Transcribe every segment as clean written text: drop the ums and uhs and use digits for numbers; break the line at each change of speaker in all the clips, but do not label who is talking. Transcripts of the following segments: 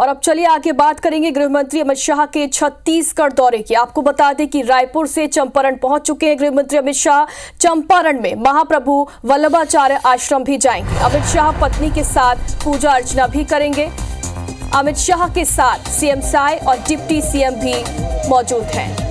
और अब चलिए आगे बात करेंगे गृह मंत्री अमित शाह के छत्तीसगढ़ दौरे की। आपको बता दें कि रायपुर से चंपारण पहुंच चुके हैं गृह मंत्री अमित शाह। चंपारण में महाप्रभु वल्लभाचार्य आश्रम भी जाएंगे। अमित शाह पत्नी के साथ पूजा अर्चना भी करेंगे। अमित शाह के साथ सीएम साय और डिप्टी सीएम भी मौजूद हैं।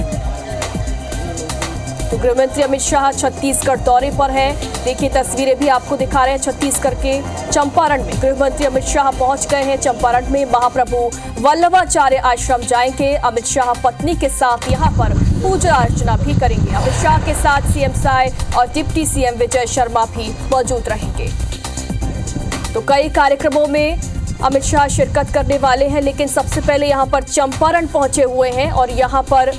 तो गृह मंत्री अमित शाह छत्तीसगढ़ दौरे पर है। देखिए तस्वीरें भी आपको दिखा रहे हैं छत्तीसगढ़ के चंपारण में। गृह मंत्री अमित शाह पहुंच गए हैं चंपारण में। महाप्रभु वल्लभाचार्य आश्रम जाएंगे। अमित शाह पत्नी के साथ यहां पर पूजा अर्चना भी करेंगे। अमित शाह के साथ सीएम साय और डिप्टी सीएम विजय शर्मा भी मौजूद रहेंगे। तो कई कार्यक्रमों में अमित शाह शिरकत करने वाले हैं, लेकिन सबसे पहले यहां पर चंपारण पहुंचे हुए हैं और यहां पर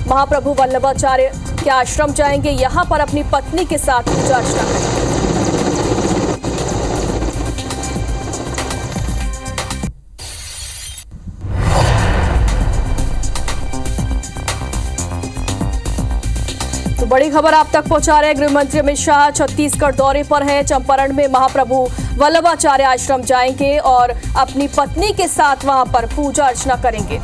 महाप्रभु वल्लभाचार्य के आश्रम जाएंगे। यहां पर अपनी पत्नी के साथ पूजा अर्चना करेंगे। तो बड़ी खबर आप तक पहुंचा रहे हैं गृह मंत्री अमित शाह छत्तीसगढ़ दौरे पर है। चंपारण में महाप्रभु वल्लभाचार्य आश्रम जाएंगे और अपनी पत्नी के साथ वहां पर पूजा अर्चना करेंगे।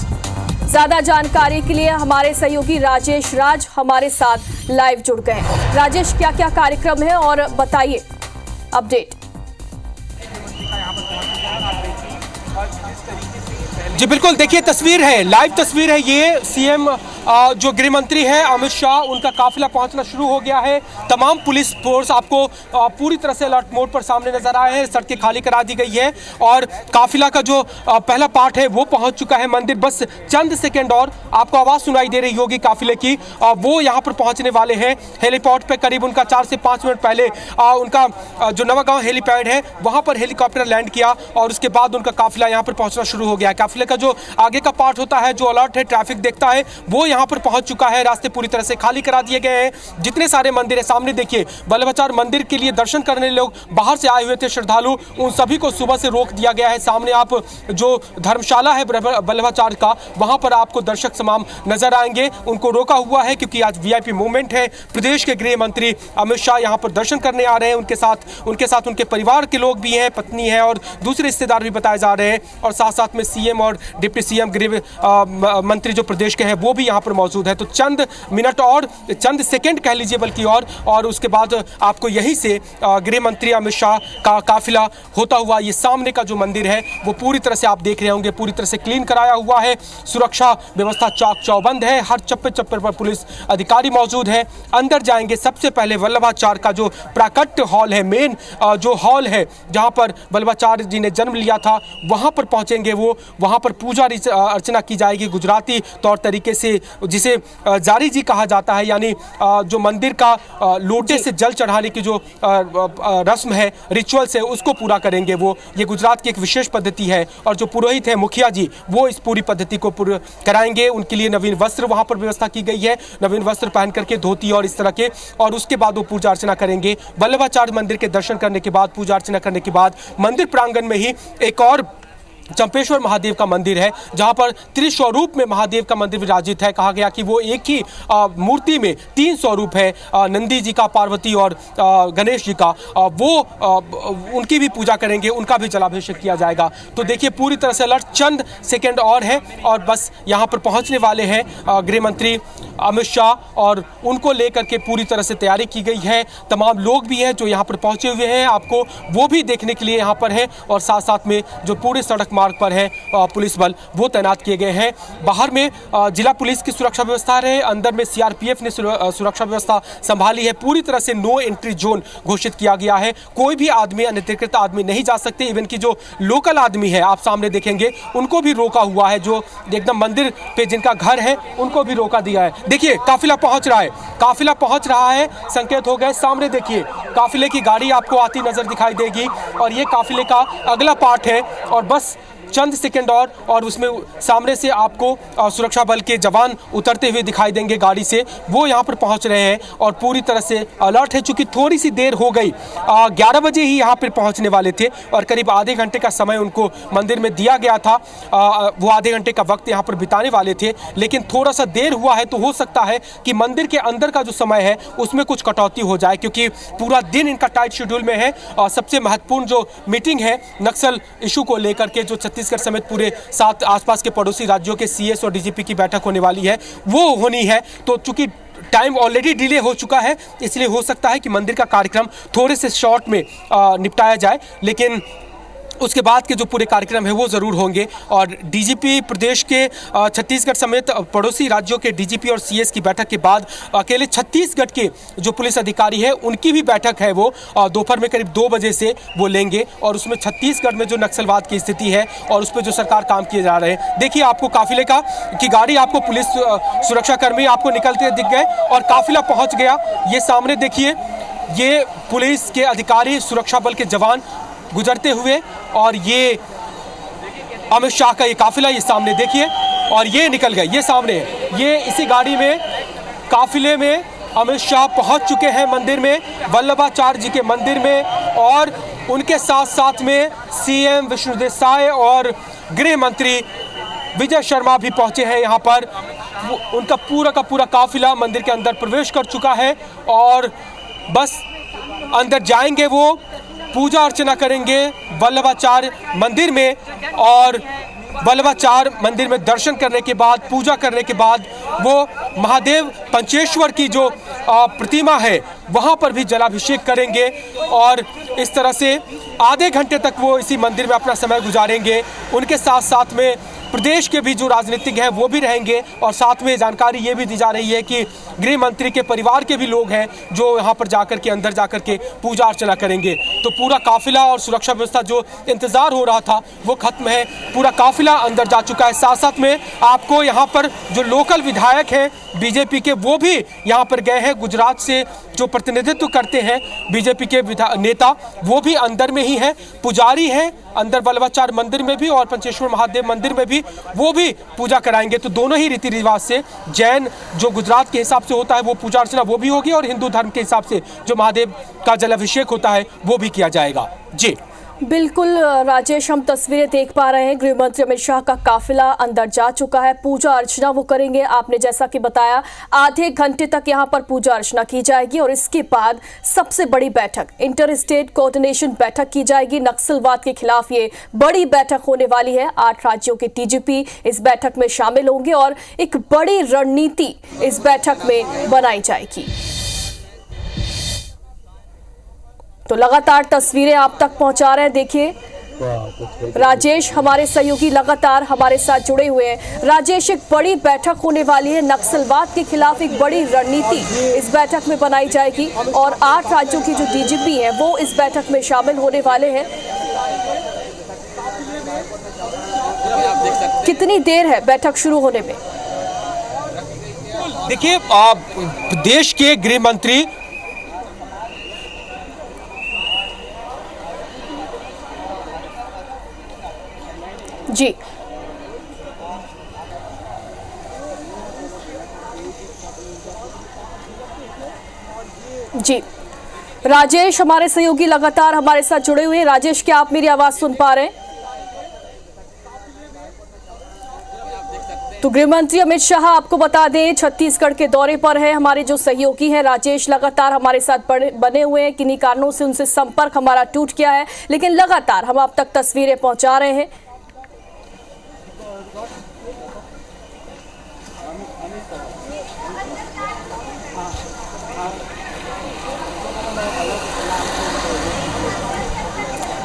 ज्यादा जानकारी के लिए हमारे सहयोगी राजेश राज हमारे साथ लाइव जुड़ गए हैं। राजेश, क्या क्या कार्यक्रम है और बताइए अपडेट।
जी बिल्कुल, देखिए तस्वीर है, लाइव तस्वीर है ये। सीएम जो गृह मंत्री हैं अमित शाह, उनका काफिला पहुंचना शुरू हो गया है। तमाम पुलिस फोर्स आपको पूरी तरह से अलर्ट मोड पर सामने नजर आए हैं। सड़कें खाली करा दी गई है और काफिला का जो पहला पार्ट है वो पहुंच चुका है मंदिर। बस चंद सेकंड और आपको आवाज सुनाई दे रही होगी काफिले की। वो यहाँ पर पहुंचने वाले हैं। हेलीपॉड पे करीब उनका 4 से 5 मिनट पहले उनका जो नवागांव हेलीपैड है वहां पर हेलीकॉप्टर लैंड किया और उसके बाद उनका काफिला यहाँ पर पहुंचना शुरू हो गया। काफिले का जो आगे का पार्ट होता है, जो अलर्ट है, ट्रैफिक देखता है, वो यहाँ पर पहुंच चुका है। रास्ते पूरी तरह से खाली करा दिए गए हैं। जितने सारे मंदिर है सामने देखिए, वल्लभाचार्य मंदिर के लिए दर्शन करने लोग बाहर से आए हुए थे श्रद्धालु, उन सभी को सुबह से रोक दिया गया है। सामने आप जो धर्मशाला है वल्लभाचार्य का, वहां पर आपको दर्शक तमाम नजर आएंगे। उनको रोका हुआ है क्योंकि आज वीआईपी मूवमेंट है। प्रदेश के गृह मंत्री अमित शाह यहाँ पर दर्शन करने आ रहे हैं। उनके साथ उनके परिवार के लोग भी हैं, पत्नी है और दूसरे रिश्तेदार भी बताए जा रहे हैं। और साथ साथ में सीएम और डिप्टी सीएम गृह मंत्री जो प्रदेश के हैं वो भी यहाँ पर मौजूद है। तो चंद मिनट और चंद सेकंड कह लीजिए बल्कि और उसके बाद आपको यहीं से गृह मंत्री अमित शाह का काफिला होता हुआ, ये सामने का जो मंदिर है वो पूरी तरह से आप देख रहे होंगे, पूरी तरह से क्लीन कराया हुआ है। सुरक्षा व्यवस्था चाक चौबंद है। हर चप्पे चप्पे पर पुलिस अधिकारी मौजूद है। अंदर जाएंगे सबसे पहले वल्लभाचार्य का जो प्राकट्य हॉल है, मेन जो हॉल है जहां पर वल्लभाचार्य जी ने जन्म लिया था, वहां पर पहुंचेंगे वो। वहां पर पूजा अर्चना की जाएगी गुजराती तौर तरीके से, जिसे जारी जी कहा जाता है, यानी जो मंदिर का लोटे से जल चढ़ाने की जो रस्म है, रिचुअल्स है, उसको पूरा करेंगे वो। ये गुजरात की एक विशेष पद्धति है और जो पुरोहित है, मुखिया जी, वो इस पूरी पद्धति को पूरा कराएंगे। उनके लिए नवीन वस्त्र वहां पर व्यवस्था की गई है, नवीन वस्त्र पहन करके, धोती और इस तरह के, और उसके बाद वो पूजा अर्चना करेंगे। वल्लभाचार्य मंदिर के दर्शन करने के बाद, पूजा अर्चना करने के बाद मंदिर प्रांगण में ही एक और चंपेश्वर महादेव का मंदिर है, जहां पर त्रिस्वरूप में महादेव का मंदिर विराजित है। कहा गया कि वो एक ही मूर्ति में 3 स्वरूप है, नंदी जी का, पार्वती और गणेश जी का। वो उनकी भी पूजा करेंगे, उनका भी जलाभिषेक किया जाएगा। तो देखिए पूरी तरह से अलर्ट, चंद सेकंड और है और बस यहां पर पहुंचने वाले हैं गृह मंत्री अमित शाह और उनको लेकर के पूरी तरह से तैयारी की गई है। तमाम लोग भी हैं जो यहाँ पर पहुंचे हुए हैं, आपको वो भी देखने के लिए यहाँ पर है। और साथ साथ में जो पूरे सड़क मार्ग पर है पुलिस बल, वो तैनात किए गए हैं। बाहर में जिला पुलिस की सुरक्षा व्यवस्था रहे, अंदर में सीआरपीएफ ने सुरक्षा व्यवस्था संभाली है। पूरी तरह से नो एंट्री जोन घोषित किया गया है। कोई भी आदमी, अनधिकृत आदमी नहीं जा सकते। इवन की जो लोकल आदमी है, आप सामने देखेंगे, उनको भी रोका हुआ है। जो एकदम मंदिर पे जिनका घर है उनको भी रोका दिया है। देखिए काफिला पहुंच रहा है, काफिला पहुंच रहा है, संकेत हो गए। सामने देखिए काफिले की गाड़ी आपको आती नजर दिखाई देगी और ये काफिले का अगला पार्ट है। और बस चंद सेकंड और उसमें सामने से आपको सुरक्षा बल के जवान उतरते हुए दिखाई देंगे गाड़ी से। वो यहाँ पर पहुँच रहे हैं और पूरी तरह से अलर्ट है। चूँकि थोड़ी सी देर हो गई, 11 बजे ही यहाँ पर पहुँचने वाले थे और करीब आधे घंटे का समय उनको मंदिर में दिया गया था। वो आधे घंटे का वक्त यहाँ पर बिताने वाले थे, लेकिन थोड़ा सा देर हुआ है तो हो सकता है कि मंदिर के अंदर का जो समय है उसमें कुछ कटौती हो जाए, क्योंकि पूरा दिन इनका टाइट शेड्यूल में है। सबसे महत्वपूर्ण जो मीटिंग है नक्सल इशू को लेकर के, जो छत्तीसगढ़ समेत पूरे 7 आसपास के पड़ोसी राज्यों के सीएस और डीजीपी की बैठक होने वाली है, वो होनी है। तो चूंकि टाइम ऑलरेडी डिले हो चुका है, इसलिए हो सकता है कि मंदिर का कार्यक्रम थोड़े से शॉर्ट में निपटाया जाए, लेकिन उसके बाद के जो पूरे कार्यक्रम है वो ज़रूर होंगे। और डीजीपी प्रदेश के छत्तीसगढ़ समेत पड़ोसी राज्यों के डीजीपी और सीएस की बैठक के बाद अकेले छत्तीसगढ़ के जो पुलिस अधिकारी है उनकी भी बैठक है, वो दोपहर में करीब 2 बजे से वो लेंगे। और उसमें छत्तीसगढ़ में जो नक्सलवाद की स्थिति है और उस पर जो सरकार काम किए जा रहे हैं, देखिए आपको काफिले की गाड़ी, आपको पुलिस सुरक्षाकर्मी आपको निकलते दिख गए और काफिला पहुँच गया। ये सामने देखिए, ये पुलिस के अधिकारी, सुरक्षा बल के जवान गुजरते हुए, और ये अमित शाह का ये काफिला ये सामने देखिए, और ये निकल गए, ये सामने है। ये इसी गाड़ी में काफिले में अमित शाह पहुंच चुके हैं मंदिर में, वल्लभाचार्य जी के मंदिर में, और उनके साथ साथ में सीएम विष्णुदेव साय और गृह मंत्री विजय शर्मा भी पहुंचे हैं यहाँ पर। उनका पूरा का पूरा काफिला मंदिर के अंदर प्रवेश कर चुका है और बस अंदर जाएंगे, वो पूजा अर्चना करेंगे वल्लभाचार्य मंदिर में, और वल्लभाचार्य मंदिर में दर्शन करने के बाद, पूजा करने के बाद वो महादेव पंचेश्वर की जो प्रतिमा है वहाँ पर भी जलाभिषेक करेंगे। और इस तरह से आधे घंटे तक वो इसी मंदिर में अपना समय गुजारेंगे। उनके साथ साथ में प्रदेश के भी जो राजनीतिक हैं वो भी रहेंगे, और साथ में जानकारी ये भी दी जा रही है कि गृह मंत्री के परिवार के भी लोग हैं जो यहाँ पर जाकर के, अंदर जाकर के पूजा अर्चना करेंगे। तो पूरा काफिला और सुरक्षा व्यवस्था जो इंतजार हो रहा था वो खत्म है, पूरा काफिला अंदर जा चुका है। साथ साथ में आपको यहाँ पर जो लोकल विधायक हैं बीजेपी के, वो भी यहाँ पर गए हैं। गुजरात से जो प्रतिनिधित्व करते हैं बीजेपी के नेता, वो भी अंदर में ही हैं। पुजारी हैं अंदर वल्लभाचार्य मंदिर में भी और पंचेश्वर महादेव मंदिर में भी, वो भी पूजा कराएंगे। तो दोनों ही रीति रिवाज से, जैन जो गुजरात के हिसाब से होता है वो पूजा अर्चना वो भी होगी, और हिंदू धर्म के हिसाब से जो महादेव का जलाभिषेक होता है वो भी किया जाएगा। जी
बिल्कुल राजेश, हम तस्वीरें देख पा रहे हैं। गृह मंत्री अमित शाह का काफिला अंदर जा चुका है, पूजा अर्चना वो करेंगे। आपने जैसा कि बताया, आधे घंटे तक यहां पर पूजा अर्चना की जाएगी और इसके बाद सबसे बड़ी बैठक, इंटर स्टेट कोऑर्डिनेशन बैठक की जाएगी। नक्सलवाद के खिलाफ ये बड़ी बैठक होने वाली है। 8 राज्यों के डीजीपी इस बैठक में शामिल होंगे और एक बड़ी रणनीति इस बैठक में बनाई जाएगी। तो लगातार तस्वीरें आप तक पहुंचा रहे हैं। देखिए राजेश, हमारे सहयोगी लगातार हमारे साथ जुड़े हुए हैं। राजेश, एक बड़ी बैठक होने वाली है, नक्सलवाद के खिलाफ एक बड़ी रणनीति इस बैठक में बनाई जाएगी और 8 राज्यों की जो डीजीपी हैं वो इस बैठक में शामिल होने वाले हैं। कितनी देर है बैठक शुरू होने में?
देखिए, देश के गृह मंत्री
जी जी राजेश, हमारे सहयोगी लगातार हमारे साथ जुड़े हुए हैं। राजेश, क्या आप मेरी आवाज सुन पा रहे हैं? तो गृह मंत्री अमित शाह, आपको बता दें, छत्तीसगढ़ के दौरे पर है। हमारे जो सहयोगी हैं राजेश लगातार हमारे साथ बने हुए हैं। किन्हीं कारणों से उनसे संपर्क हमारा टूट गया है, लेकिन लगातार हम आप तक तस्वीरें पहुंचा रहे हैं।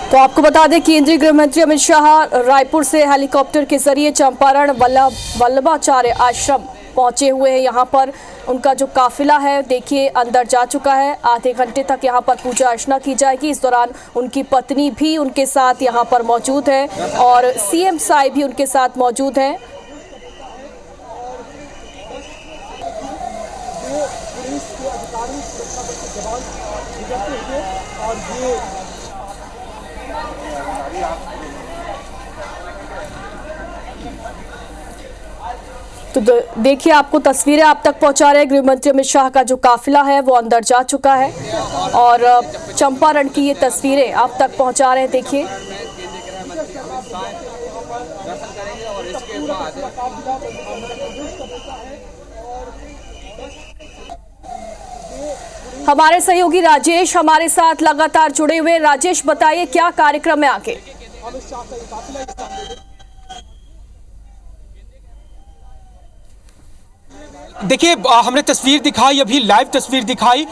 तो आपको बता दें, केंद्रीय गृह मंत्री अमित शाह रायपुर से हेलीकॉप्टर के जरिए चंपारण वल्लभाचार्य आश्रम पहुंचे हुए हैं। यहाँ पर उनका जो काफिला है देखिए अंदर जा चुका है। आधे घंटे तक यहाँ पर पूजा अर्चना की जाएगी। इस दौरान उनकी पत्नी भी उनके साथ यहाँ पर मौजूद है और सीएम साय भी उनके साथ मौजूद हैं। तो देखिए, आपको तस्वीरें आप तक पहुंचा रहे हैं। गृह मंत्री अमित शाह का जो काफिला है वो अंदर जा चुका है और चंपारण की ये तस्वीरें आप तक पहुंचा रहे हैं। देखिए हमारे सहयोगी राजेश हमारे साथ लगातार जुड़े हुए। राजेश, बताइए क्या कार्यक्रम है आगे?
देखिए हमने तस्वीर दिखाई, अभी लाइव तस्वीर दिखाई।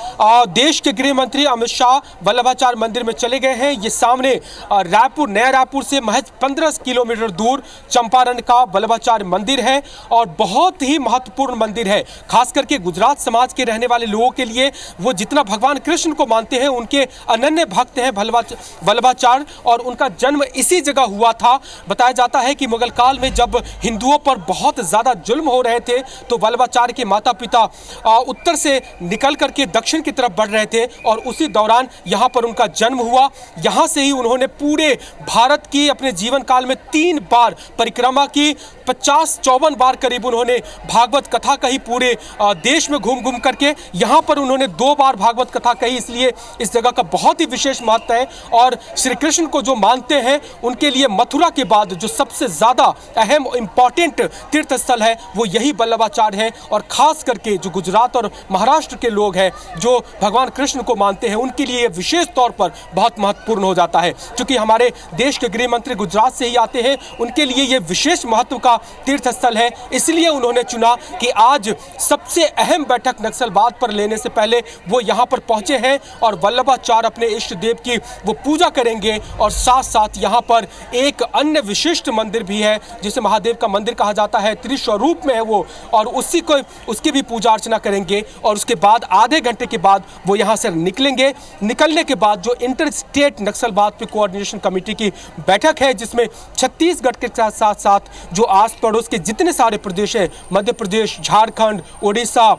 देश के गृह मंत्री अमित शाह वल्लभाचार्य मंदिर में चले गए हैं। ये सामने रायपुर, नया रायपुर से महज 15 किलोमीटर दूर चंपारण का वल्लभाचार्य मंदिर है और बहुत ही महत्वपूर्ण मंदिर है। खास करके गुजरात समाज के रहने वाले लोगों के लिए, वो जितना भगवान कृष्ण को मानते हैं, उनके अनन्य भक्त हैं वल्लभाचार्य, और उनका जन्म इसी जगह हुआ था। बताया जाता है कि मुगल काल में जब हिंदुओं पर बहुत ज़्यादा जुल्म हो रहे थे तो वल्लभाचार्य के माता पिता उत्तर से निकल करके दक्षिण की तरफ बढ़ रहे थे और उसी दौरान यहाँ पर उनका जन्म हुआ। यहाँ से ही उन्होंने पूरे भारत की अपने जीवन काल में 3 बार परिक्रमा की, 50-54 बार करीब उन्होंने भागवत कथा कही पूरे देश में घूम घूम करके। यहाँ पर उन्होंने 2 बार भागवत कथा कही, इसलिए इस जगह का बहुत ही विशेष महत्व है। और श्री कृष्ण को जो मानते हैं उनके लिए मथुरा के बाद जो सबसे ज़्यादा अहम इम्पॉर्टेंट तीर्थ स्थल है वो यही वल्लभाचार्य है। और खास करके जो गुजरात और महाराष्ट्र के लोग हैं जो भगवान कृष्ण को मानते हैं, उनके लिए विशेष तौर पर बहुत महत्वपूर्ण हो जाता है। क्योंकि हमारे देश के गृह मंत्री गुजरात से ही आते हैं, उनके लिए ये विशेष महत्व का तीर्थ स्थल है। इसलिए उन्होंने चुना कि आज सबसे अहम बैठक नक्सलवाद पर लेने से पहले वो यहाँ पर पहुँचे हैं और वल्लभाचार्य अपने इष्ट देव की वो पूजा करेंगे। और साथ साथ यहाँ पर एक अन्य विशिष्ट मंदिर भी है जिसे महादेव का मंदिर कहा जाता है, त्रिस्वरूप में है वो, और उसकी भी पूजा अर्चना करेंगे। और उसके बाद आधे घंटे के बाद वो यहाँ से निकलेंगे। निकलने के बाद जो इंटर स्टेट नक्सलवाद पे कोऑर्डिनेशन कमेटी की बैठक है, जिसमें छत्तीसगढ़ के साथ साथ जो आस पड़ोस के जितने सारे प्रदेश हैं, मध्य प्रदेश, झारखंड, उड़ीसा,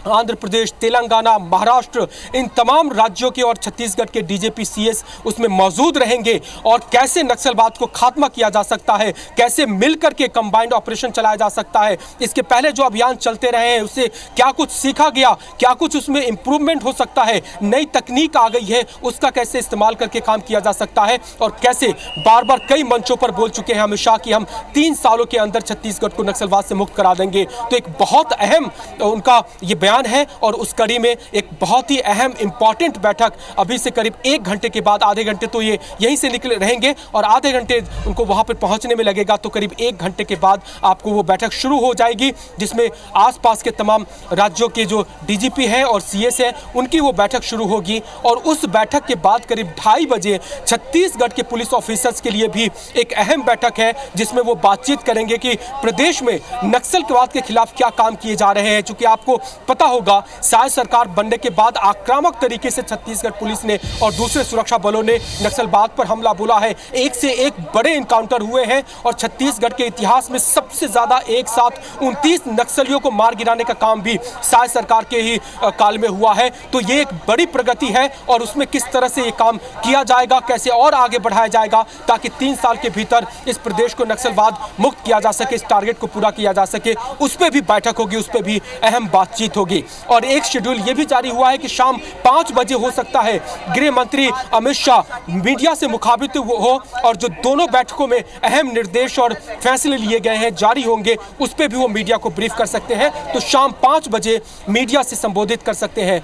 आंध्र प्रदेश, तेलंगाना, महाराष्ट्र, इन तमाम राज्यों के और छत्तीसगढ़ के डीजीपी सीएस उसमें मौजूद रहेंगे। और कैसे नक्सलवाद को खात्मा किया जा सकता है, कैसे मिलकर के कंबाइंड ऑपरेशन चलाया जा सकता है, इसके पहले जो अभियान चलते रहे हैं उससे क्या कुछ सीखा गया, क्या कुछ उसमें इंप्रूवमेंट हो सकता है, नई तकनीक आ गई है उसका कैसे इस्तेमाल करके काम किया जा सकता है, और कैसे बार बार कई मंचों पर बोल चुके हैं अमित शाह कि हम 3 सालों के अंदर छत्तीसगढ़ को नक्सलवाद से मुक्त करा देंगे। तो एक बहुत अहम उनका ये बयान है और उस कड़ी में एक बहुत ही अहम इंपॉर्टेंट बैठक अभी से करीब 1 घंटे के बाद, आधे घंटे तो ये यहीं से निकले रहेंगे और आधे घंटे उनको वहां पर पहुंचने में लगेगा। तो करीब 1 घंटे के बाद आपको वो बैठक शुरू हो जाएगी जिसमें आसपास के तमाम राज्यों के जो डीजीपी हैं और सीएस हैं उनकी वो बैठक शुरू होगी। और उस बैठक के बाद करीब 2:30 बजे छत्तीसगढ़ के पुलिस ऑफिसर्स के लिए भी एक अहम बैठक है जिसमें वो बातचीत करेंगे कि प्रदेश में नक्सलवाद के खिलाफ क्या काम किए जा रहे हैं। चूंकि आपको पता होगा, शायद सरकार बनने के बाद आक्रामक तरीके से छत्तीसगढ़ पुलिस ने और दूसरे सुरक्षा बलों ने नक्सलवाद पर हमला बोला है। एक से एक बड़े इनकाउंटर हुए हैं और छत्तीसगढ़ के इतिहास में सबसे ज्यादा एक साथ 29 नक्सलियों को मार गिराने का काम भी शायद सरकार के ही काल में हुआ है। तो ये एक बड़ी प्रगति है और उसमें किस तरह से ये काम किया जाएगा, कैसे और आगे बढ़ाया जाएगा ताकि 3 साल के भीतर इस प्रदेश को नक्सलवाद मुक्त किया जा सके, इस टारगेट को पूरा किया जा सके, उस पर भी बैठक होगी, उस पर भी अहम बातचीत होगी। और एक शेड्यूल ये भी जारी हुआ है कि शाम 5 बजे हो सकता है गृह मंत्री अमित शाह मीडिया से मुखातिब हो और जो दोनों बैठकों में अहम निर्देश और फैसले लिए गए हैं जारी होंगे उस पर भी वो मीडिया को ब्रीफ कर सकते हैं। तो शाम 5 बजे मीडिया से संबोधित कर सकते हैं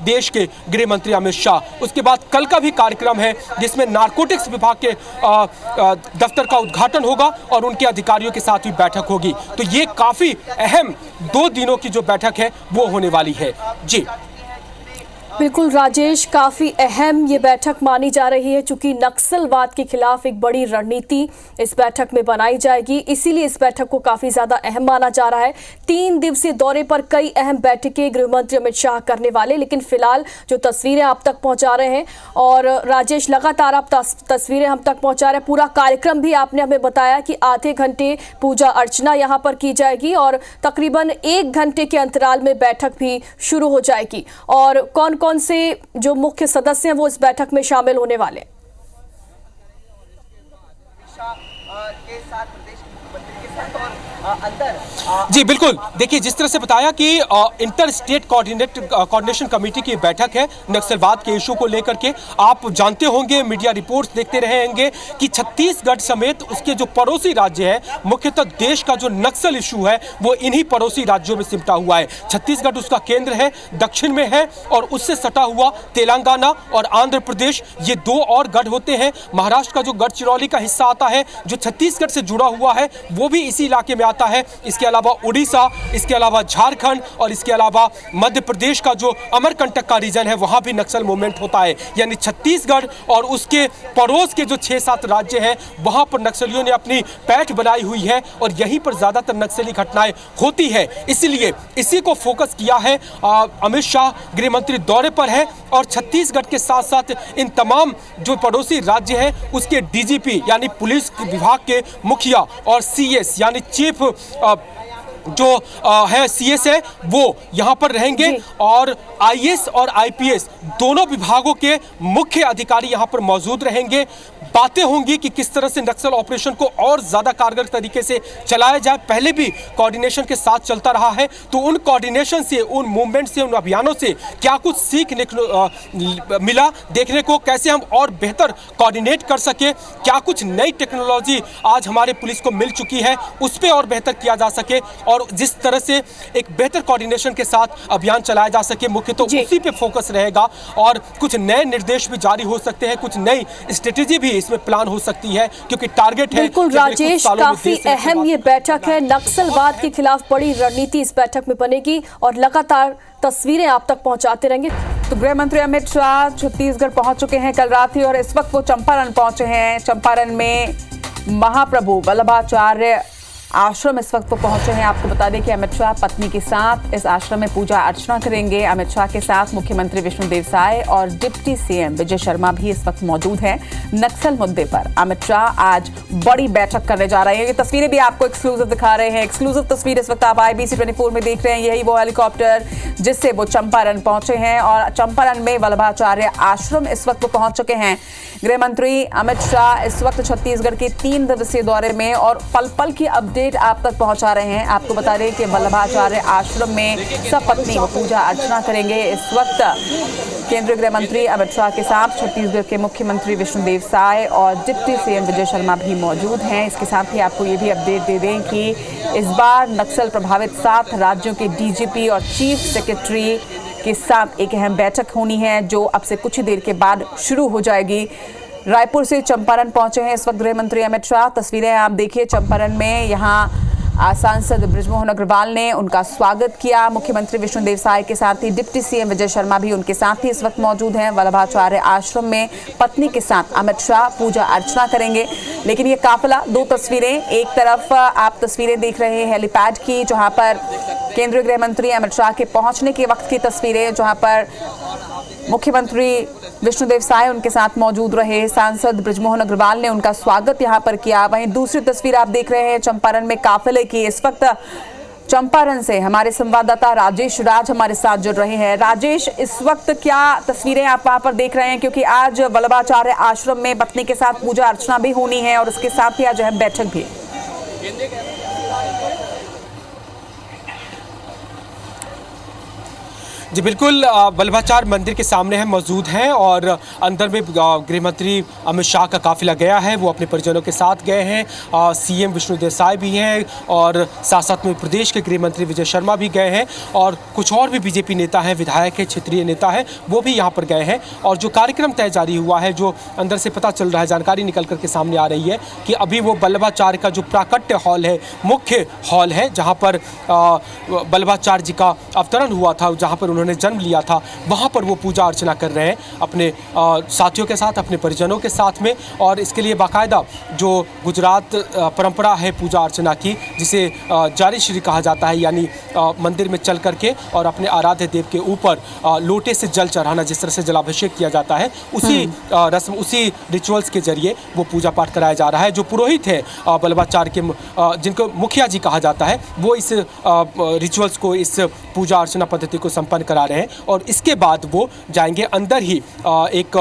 देश के गृह मंत्री अमित शाह। उसके बाद कल का भी कार्यक्रम है जिसमें नारकोटिक्स विभाग के दफ्तर का उद्घाटन होगा और उनके अधिकारियों के साथ भी बैठक होगी। तो ये काफी अहम 2 दिनों की जो बैठक है वो होने वाली है। जी
बिल्कुल राजेश, काफ़ी अहम ये बैठक मानी जा रही है क्योंकि नक्सलवाद के खिलाफ एक बड़ी रणनीति इस बैठक में बनाई जाएगी, इसीलिए इस बैठक को काफ़ी ज़्यादा अहम माना जा रहा है। 3 दिवसीय दौरे पर कई अहम बैठकें गृह मंत्री अमित शाह करने वाले, लेकिन फिलहाल जो तस्वीरें आप तक पहुंचा रहे हैं और राजेश लगातार आप तस्वीरें हम तक पहुंचा रहे हैं, पूरा कार्यक्रम भी आपने हमें बताया कि आधे घंटे पूजा अर्चना यहाँ पर की जाएगी और तकरीबन 1 घंटे के अंतराल में बैठक भी शुरू हो जाएगी। और कौन कौन से जो मुख्य सदस्य हैं वो इस बैठक में शामिल होने वाले हैं?
के साथ प्रदेश मुख्यमंत्री के साथ और अंदर
जी बिल्कुल, देखिए जिस तरह से बताया कि इंटर स्टेट कोऑर्डिनेशन कमेटी की बैठक है नक्सलवाद के इशू को लेकर के। आप जानते होंगे, मीडिया रिपोर्ट्स देखते रहे होंगे कि छत्तीसगढ़ समेत उसके जो पड़ोसी राज्य है, मुख्यतः देश का जो नक्सल इशू है वो इन्हीं पड़ोसी राज्यों में सिमटा हुआ है। छत्तीसगढ़ उसका केंद्र है, दक्षिण में है और उससे सटा हुआ तेलंगाना और आंध्र प्रदेश, ये 2 और गढ़ होते हैं। महाराष्ट्र का जो गढ़चिरौली का हिस्सा आता है जो छत्तीसगढ़ से जुड़ा हुआ है वो भी इसी इलाके में आता आता है। इसके अलावा उड़ीसा, इसके अलावा झारखंड और इसके अलावा मध्य प्रदेश का जो अमरकंटक का रीजन है वहां भी नक्सल मूवमेंट होता है। यानी छत्तीसगढ़ और उसके पड़ोस के जो 6-7 राज्य हैं वहां पर नक्सलियों ने अपनी पैठ बनाई हुई है और यहीं पर ज्यादातर नक्सली घटनाएं होती है। इसलिए इसी को फोकस किया है। अमित शाह गृह मंत्री दौरे पर है और छत्तीसगढ़ के साथ साथ इन तमाम जो पड़ोसी राज्य हैं उसके डीजीपी यानी पुलिस विभाग के मुखिया और सीएस यानी चीफ जो है सीएस है वो यहाँ पर रहेंगे और आईएएस और आईपीएस दोनों विभागों के मुख्य अधिकारी यहाँ पर मौजूद रहेंगे। बातें होंगी कि किस तरह से नक्सल ऑपरेशन को और ज़्यादा कारगर तरीके से चलाया जाए। पहले भी कोऑर्डिनेशन के साथ चलता रहा है, तो उन कोऑर्डिनेशन से, उन मूवमेंट से, उन अभियानों से क्या कुछ सीख मिला देखने को, कैसे हम और बेहतर कोऑर्डिनेट कर सके, क्या कुछ नई टेक्नोलॉजी आज हमारे पुलिस को मिल चुकी है उस पर और बेहतर किया जा सके और जिस तरह से एक बेहतर कोऑर्डिनेशन के साथ अभियान चलाया जा सके, मुख्य तो उसी पे फोकस रहेगा। और कुछ नए निर्देश भी जारी हो सकते हैं, कुछ नई स्ट्रेटेजी भी इसमें प्लान हो सकती है क्योंकि टारगेट है।
बिल्कुल राजेश, काफी अहम ये बैठक है। नक्सलवाद के खिलाफ बड़ी रणनीति इस बैठक में बनेगी और लगातार तस्वीरें आप तक पहुंचाते रहेंगे।
तो गृह मंत्री अमित शाह छत्तीसगढ़ पहुंच चुके हैं कल रात ही और इस वक्त वो चंपारण पहुंचे हैं। चंपारण में महाप्रभु वल्लभाचार्य आश्रम इस वक्त वो पहुंचे हैं। आपको बता दें कि अमित शाह पत्नी के साथ इस आश्रम में पूजा अर्चना करेंगे। अमित शाह के साथ मुख्यमंत्री विष्णुदेव साय और डिप्टी सीएम विजय शर्मा भी इस वक्त मौजूद हैं। नक्सल मुद्दे पर अमित शाह आज बड़ी बैठक करने जा रहे हैं। ये तस्वीरें भी आपको एक्सक्लूसिव दिखा रहे हैं। एक्सक्लूसिव तस्वीर इस वक्त आप IBC 24 में देख रहे हैं। यही वो हेलीकॉप्टर जिससे वो चंपारण पहुंचे हैं और चंपारण में वल्लभाचार्य आश्रम इस वक्त वो पहुंच चुके हैं। गृह मंत्री अमित शाह इस वक्त छत्तीसगढ़ के 3 दिवसीय दौरे में और पल पल की अपडेट आप तक पहुंचा रहे हैं। आपको बता दें कि वल्लभाचार्य आश्रम में सपत्नी वो पूजा अर्चना करेंगे। इस वक्त केंद्रीय गृह मंत्री अमित शाह के साथ छत्तीसगढ़ के मुख्यमंत्री विष्णुदेव साय और डिप्टी सीएम विजय शर्मा भी मौजूद हैं। इसके साथ ही आपको ये भी अपडेट दे दें कि इस बार नक्सल प्रभावित 7 राज्यों के डीजीपी और चीफ सेक्रेटरी के साथ एक अहम बैठक होनी है जो अब से कुछ ही देर के बाद शुरू हो जाएगी। रायपुर से चंपारण पहुंचे हैं इस वक्त गृह मंत्री अमित शाह। तस्वीरें आप देखिए चंपारण में। यहाँ सांसद बृजमोहन अग्रवाल ने उनका स्वागत किया। मुख्यमंत्री विष्णुदेव साय के साथ ही डिप्टी सीएम विजय शर्मा भी उनके साथ ही इस वक्त मौजूद हैं। वल्लभाचार्य आश्रम में पत्नी के साथ अमित शाह पूजा अर्चना करेंगे। लेकिन ये काफिला, 2 तस्वीरें, एक तरफ आप तस्वीरें देख रहे हैं हेलीपैड की जहां पर केंद्रीय गृह मंत्री अमित शाह के पहुंचने के वक्त की तस्वीरें जहां पर मुख्यमंत्री विष्णुदेव साय उनके साथ मौजूद रहे। सांसद बृजमोहन अग्रवाल ने उनका स्वागत यहां पर किया। वहीं दूसरी तस्वीर आप देख रहे हैं चंपारण में काफिले की। इस वक्त चंपारण से हमारे संवाददाता राजेश राज हमारे साथ जुड़ रहे हैं। राजेश, इस वक्त क्या तस्वीरें आप वहां पर देख रहे हैं क्योंकि आज वल्लभाचार्य आश्रम में पत्नी के साथ पूजा अर्चना भी होनी है और उसके साथ ही आज अहम बैठक भी है।
जी बिल्कुल, वल्लभाचार्य मंदिर के सामने हम मौजूद हैं और अंदर में गृह मंत्री अमित शाह का काफिला गया है। वो अपने परिजनों के साथ गए हैं। सीएम विष्णुदेव साय भी हैं और साथ साथ में प्रदेश के गृह मंत्री विजय शर्मा भी गए हैं और कुछ और भी बीजेपी नेता हैं, विधायक हैं, क्षेत्रीय नेता हैं, वो भी यहाँ पर गए हैं। और जो कार्यक्रम तय जारी हुआ है, जो अंदर से पता चल रहा है, जानकारी निकल करके सामने आ रही है कि अभी वो वल्लभाचार्य का जो प्राकट्य हॉल है, मुख्य हॉल है, जहाँ पर वल्लभाचार्य जी का अवतरण हुआ था, जहाँ पर उन्होंने जन्म लिया था, वहाँ पर वो पूजा अर्चना कर रहे हैं अपने साथियों के साथ, अपने परिजनों के साथ में। और इसके लिए बाकायदा जो गुजरात परंपरा है पूजा अर्चना की, जिसे जारी श्री कहा जाता है, यानी मंदिर में चल करके और अपने आराध्य देव के ऊपर लोटे से जल चढ़ाना, जिस तरह से जलाभिषेक किया जाता है, उसी रस्म, उसी रिचुअल्स के जरिए वो पूजा पाठ कराया जा रहा है। जो पुरोहित है वल्लभाचार्य के, जिनको मुखिया जी कहा जाता है, वो इस रिचुअल्स को, इस पूजा अर्चना पद्धति को संपन्न करा रहे हैं। और इसके बाद वो जाएंगे अंदर ही एक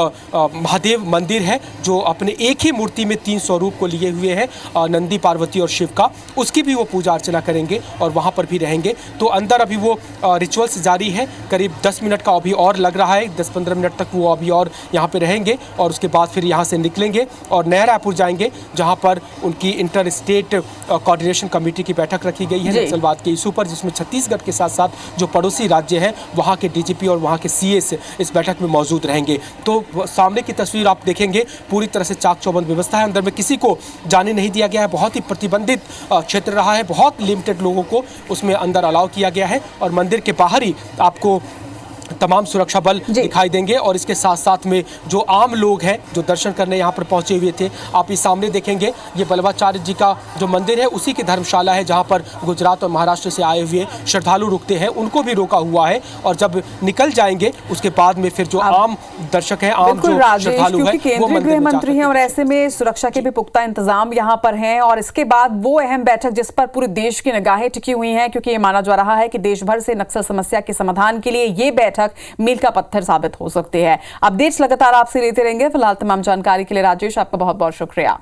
महादेव मंदिर है जो अपने एक ही मूर्ति में 3 स्वरूप को लिए हुए हैं, नंदी, पार्वती और शिव का, उसकी भी वो पूजा अर्चना करेंगे और वहाँ पर भी रहेंगे। तो अंदर अभी वो रिचुअल्स जारी है, करीब 10 मिनट का अभी और लग रहा है, 10-15 मिनट तक वो अभी और यहाँ पे रहेंगे और उसके बाद फिर यहाँ से निकलेंगे और नया रायपुर जाएंगे, जहाँ पर उनकी इंटर स्टेट कोऑर्डिनेशन कमेटी की बैठक रखी गई है नक्सलवाद के इशू पर, जिसमें छत्तीसगढ़ के साथ साथ जो पड़ोसी राज्य हैं वहाँ के डीजीपी और वहाँ के सीएस इस बैठक में मौजूद रहेंगे। तो सामने की तस्वीर आप देखेंगे, पूरी तरह से चाक चौबंद व्यवस्था है, अंदर में किसी को जाने नहीं दिया गया है। बहुत ही प्रतिबंधित क्षेत्र रहा है, बहुत लिमिटेड लोगों को उसमें अंदर अलाउ किया गया है और मंदिर के बाहर ही आपको तमाम सुरक्षा बल दिखाई देंगे। और इसके साथ साथ में जो आम लोग हैं जो दर्शन करने यहाँ पर पहुँचे हुए थे, आप इस सामने देखेंगे ये वल्लभाचार्य जी का जो मंदिर है उसी की धर्मशाला है, जहाँ पर गुजरात और महाराष्ट्र से आए हुए श्रद्धालु रुकते हैं, उनको भी रोका हुआ है। और जब निकल जाएंगे उसके बाद में फिर जो आम दर्शक हैं, आम जो श्रद्धालु हैं,
केंद्रीय गृह मंत्री हैं और ऐसे में सुरक्षा के भी पुख्ता इंतजाम यहाँ पर हैं। और इसके बाद वो अहम बैठक जिस पर पूरे देश की निगाहें टिकी हुई हैं, क्योंकि ये माना जा रहा है कि देश भर से नक्सल समस्या के समाधान के लिए ये बैठक मील का पत्थर साबित हो सकती है। अपडेट्स लगातार आपसे लेते रहेंगे। फिलहाल तमाम जानकारी के लिए राजेश आपका बहुत बहुत शुक्रिया।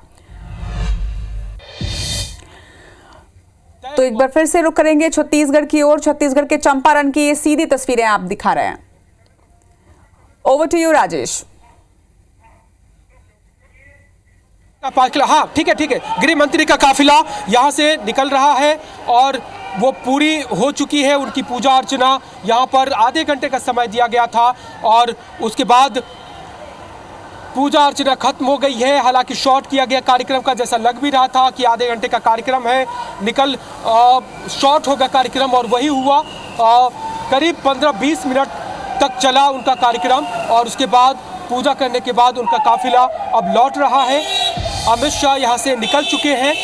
तो एक बार फिर से रुक करेंगे छत्तीसगढ़ की ओर। छत्तीसगढ़ के चंपारण की ये सीधी तस्वीरें आप दिखा रहे हैं। Over to you Rajesh.
हाँ ठीक है। गृह मंत्री का काफिला यहाँ से निकल रहा है और वो पूरी हो चुकी है उनकी पूजा अर्चना। यहाँ पर आधे घंटे का समय दिया गया था और उसके बाद पूजा अर्चना खत्म हो गई है। हालांकि शॉर्ट किया गया कार्यक्रम का, जैसा लग भी रहा था कि आधे घंटे का कार्यक्रम है, शॉर्ट होगा कार्यक्रम और वही हुआ। करीब 15-20 मिनट तक चला उनका कार्यक्रम और उसके बाद पूजा करने के बाद उनका काफिला अब लौट रहा है। अमित शाह यहाँ से निकल चुके हैं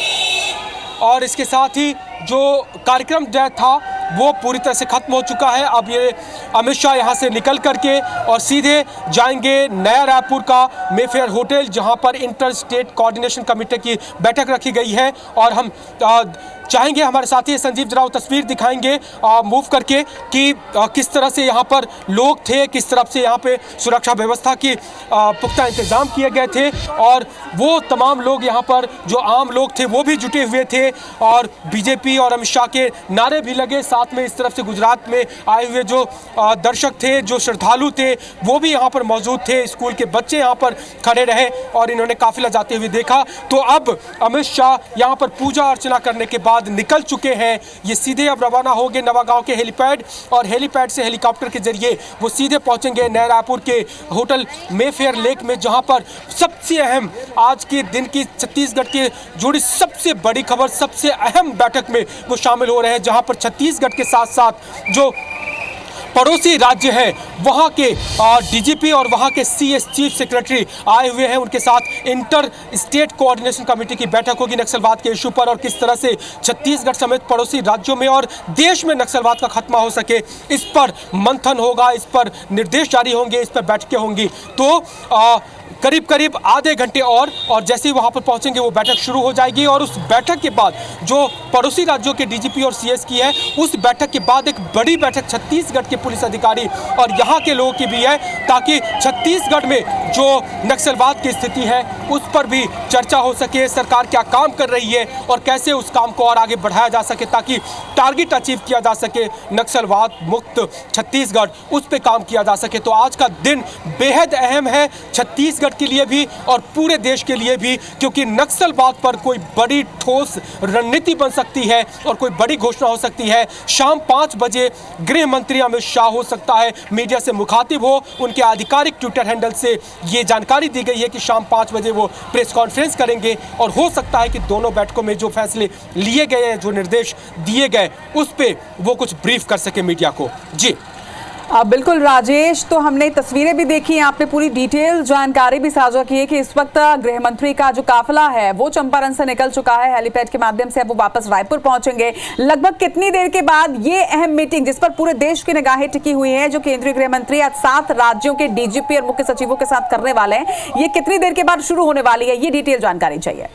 और इसके साथ ही जो कार्यक्रम था वो पूरी तरह से खत्म हो चुका है। अब ये अमित शाह यहाँ से निकल करके और सीधे जाएंगे नया रायपुर का मेफेयर होटल, जहाँ पर इंटर स्टेट कोऑर्डिनेशन कमेटी की बैठक रखी गई है। और हम चाहेंगे हमारे साथी संजीव जरा तस्वीर दिखाएंगे मूव करके कि किस तरह से यहाँ पर लोग थे, किस तरह से यहाँ पे सुरक्षा व्यवस्था की पुख्ता इंतजाम किए गए थे और वो तमाम लोग यहाँ पर जो आम लोग थे वो भी जुटे हुए थे और बीजेपी और अमित शाह के नारे भी लगे। साथ में इस तरफ से गुजरात में आए हुए जो दर्शक थे, जो श्रद्धालु थे, वो भी यहाँ पर मौजूद थे। स्कूल के बच्चे यहाँ पर खड़े रहे और इन्होंने काफिला जाते हुए देखा। तो अब अमित शाह यहाँ पर पूजा अर्चना करने के बाद निकल चुके हैं। ये सीधे अब रवाना होंगे नवागांव के हेलीपैड और हेलीपैड से हेलीकॉप्टर के जरिए वो सीधे पहुंचेंगे नया रायपुर के होटल मेफेयर लेक में, जहां पर सबसे अहम आज के दिन की छत्तीसगढ़ के जुड़ी सबसे बड़ी खबर, सबसे अहम बैठक में वो शामिल हो रहे हैं, जहां पर छत्तीसगढ़ के साथ साथ जो पड़ोसी राज्य है वहाँ के डीजीपी और वहाँ के सीएस चीफ सेक्रेटरी आए हुए हैं। उनके साथ इंटर स्टेट कोऑर्डिनेशन कमेटी की बैठक होगी नक्सलवाद के इशू पर और किस तरह से छत्तीसगढ़ समेत पड़ोसी राज्यों में और देश में नक्सलवाद का खात्मा हो सके, इस पर मंथन होगा, इस पर निर्देश जारी होंगे, इस पर बैठकें होंगी। तो करीब आधे घंटे और जैसे ही वहाँ पर पहुँचेंगे वो बैठक शुरू हो जाएगी और उस बैठक के बाद जो पड़ोसी राज्यों के डीजीपी और सीएस की है, उस बैठक के बाद एक बड़ी बैठक छत्तीसगढ़ के पुलिस अधिकारी और यहाँ के लोगों की भी है, ताकि छत्तीसगढ़ में जो नक्सलवाद की स्थिति है उस पर भी चर्चा हो सके, सरकार क्या काम कर रही है और कैसे उस काम को और आगे बढ़ाया जा सके ताकि टारगेट अचीव किया जा सके, नक्सलवाद मुक्त छत्तीसगढ़, उस पर काम किया जा सके। तो आज का दिन बेहद अहम है छत्तीसगढ़ के लिए भी और पूरे देश के लिए भी, क्योंकि नक्सलवाद पर कोई बड़ी ठोस रणनीति बन सकती है और कोई बड़ी घोषणा हो सकती है। शाम 5 बजे गृह मंत्री अमित शाह हो सकता है मीडिया से मुखातिब हो, उनके आधिकारिक ट्विटर हैंडल से ये जानकारी दी गई है कि शाम 5 बजे वो प्रेस कॉन्फ्रेंस करेंगे और हो सकता है कि दोनों बैठकों में जो फैसले लिए गए हैं, जो निर्देश दिए गए, उस पर वो कुछ ब्रीफ कर सके मीडिया को। जी
बिल्कुल राजेश, तो हमने तस्वीरें भी देखी, आपने पूरी डिटेल जानकारी भी साझा की है कि इस वक्त गृह मंत्री का जो काफिला है वो चंपारण से निकल चुका है, हेलीपैड के माध्यम से अब वो वापस रायपुर पहुंचेंगे। लगभग कितनी देर के बाद ये अहम मीटिंग जिस पर पूरे देश की निगाहें टिकी हुई है, जो केंद्रीय गृह मंत्री आज 7 राज्यों के डीजीपी और मुख्य सचिवों के साथ करने वाले हैं, ये कितनी देर के बाद शुरू होने वाली है, ये डिटेल जानकारी चाहिए।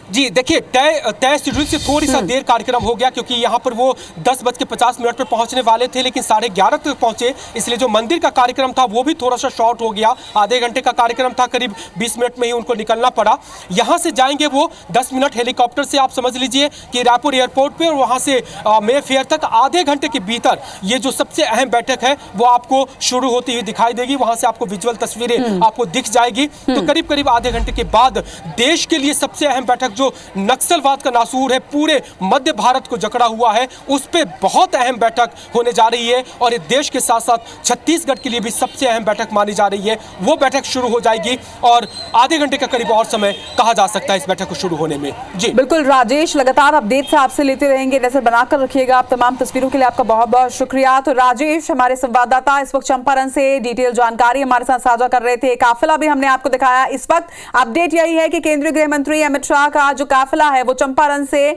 जी देखिए, तय शेड्यूल से थोड़ी सा देर कार्यक्रम हो गया, क्योंकि यहाँ पर वो 10:50 पर पहुँचने वाले थे, लेकिन 11:30 तक पहुँचे, इसलिए जो मंदिर का कार्यक्रम था वो भी थोड़ा सा शॉर्ट हो गया। आधे घंटे का कार्यक्रम था, करीब 20 मिनट में ही उनको निकलना पड़ा। यहाँ से जाएंगे वो 10 मिनट हेलीकॉप्टर से, आप समझ लीजिए कि रायपुर एयरपोर्ट पे, और वहाँ से मेफेयर तक आधे घंटे के भीतर ये जो सबसे अहम बैठक है वो आपको शुरू होती हुई दिखाई देगी। वहाँ से आपको विजुअल तस्वीरें आपको दिख जाएगी। तो करीब आधे घंटे के बाद देश के लिए सबसे अहम बैठक जो नक्सलवाद का नासूर है पूरे मध्य भारत को जकड़ा हुआ है, उस पर बहुत अहम बैठक होने जा रही है और ये देश के साथ साथ छत्तीसगढ़ के लिए भी सबसे अहम बैठक मानी जा रही है। वो बैठक शुरू हो जाएगी और आधे घंटे का करीब और समय कहा जा सकता है इस बैठक को शुरू होने में। जी
बिल्कुल राजेश, लगातार अपडेट से आपसे लेते रहेंगे, नजर बनाकर रखिएगा। आप तमाम तस्वीरों के लिए आपका बहुत बहुत शुक्रिया। तो राजेश हमारे संवाददाता इस वक्त चंपारण से डिटेल जानकारी हमारे साथ साझा कर रहे थे। काफिला भी हमने आपको दिखाया। इस वक्त अपडेट यही है कि केंद्रीय गृह मंत्री अमित शाह का जो काफिला है वो चंपारण से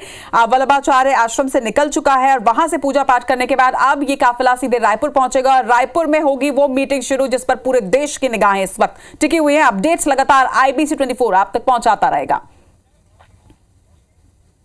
वल्लभाचार्य आश्रम से निकल चुका है और वहां से पूजा पाठ करने के बाद अब ये काफिला सीधे रायपुर पहुंचेगा और रायपुर में होगी वो मीटिंग शुरू जिस पर पूरे देश की निगाहें इस वक्त टिकी हुई है। अपडेट्स लगातार IBC 24 आप तक पहुंचाता रहेगा।